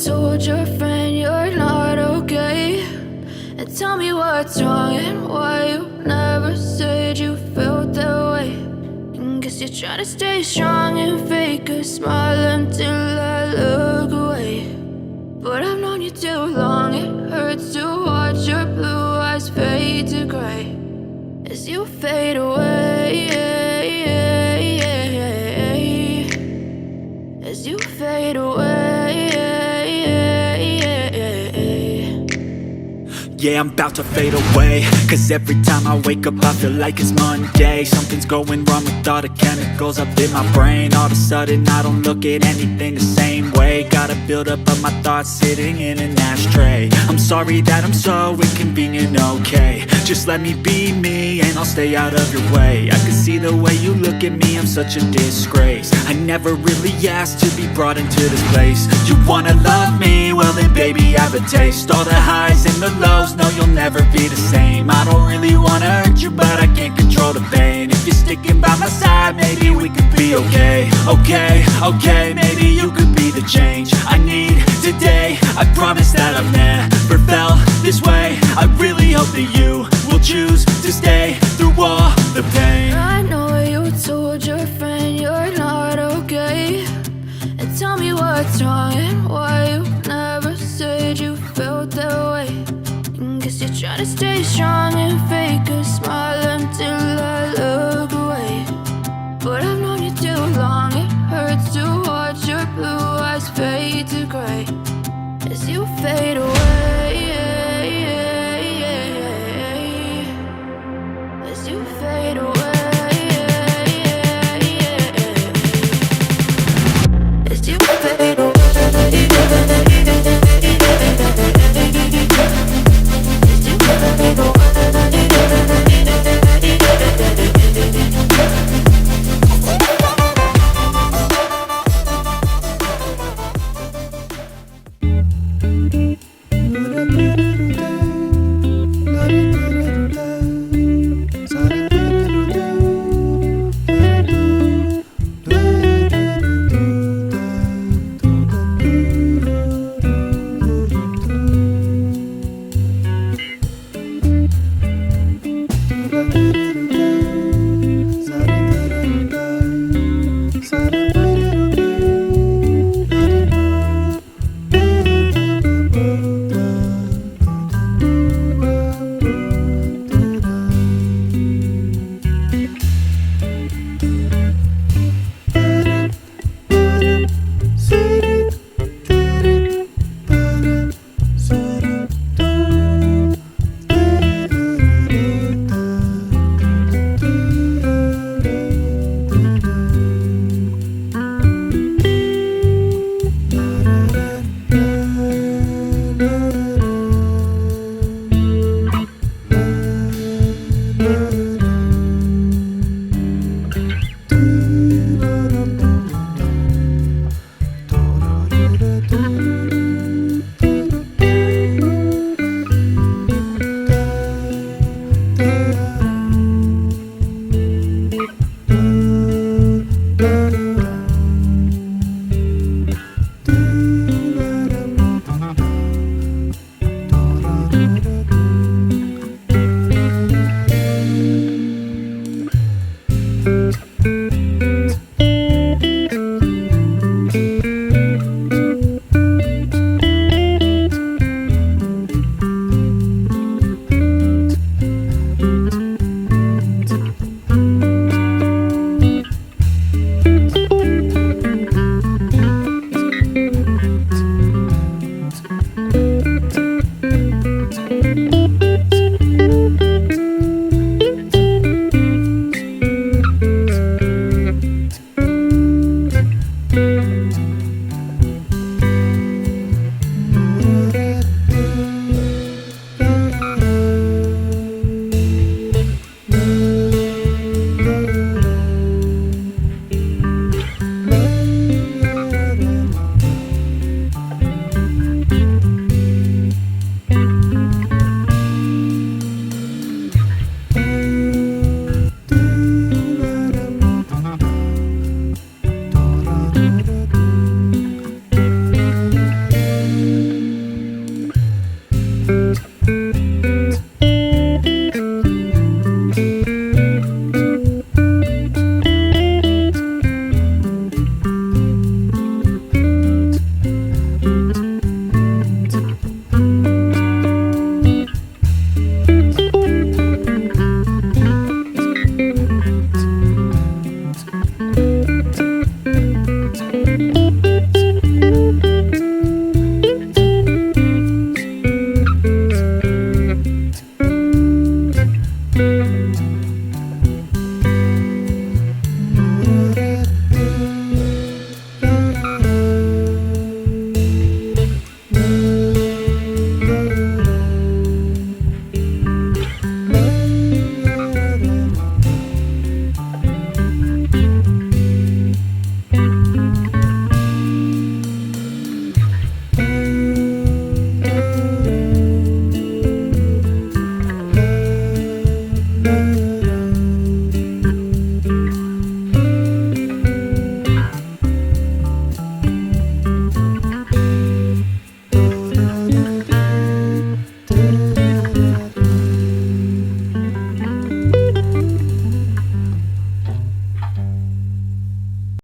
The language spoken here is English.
told your friend you're not okay? And tell me what's wrong and why you never said you felt that way. And guess you're trying to stay strong and fake a smile until I look away. But I've known you too long, it hurts to watch your blue eyes fade to gray as you fade away, as you fade away. Yeah, I'm about to fade away, cause every time I wake up I feel like it's Monday. Something's going wrong with all the chemicals up in my brain. All of a sudden I don't look at anything the same way. Got a buildup of my thoughts sitting in an ashtray. I'm sorry that I'm so inconvenient, okay? Just let me be me and I'll stay out of your way. I can see the way you look at me, I'm such a disgrace. I never really asked to be brought into this place. You wanna love me? Well then baby I have a taste. All the highs and the lows, no you'll never be the same. I don't really wanna hurt you but I can't control the pain. If you're sticking by my side maybe we could be okay. Okay, maybe you could be the change I need today. I promise that I've never felt this way. I really hope that you will choose to stay through all the pain. I know you told your friend you're not okay. And tell me what's wrong and why you never said you felt that way. And guess you're trying to stay strong and fake a smile until I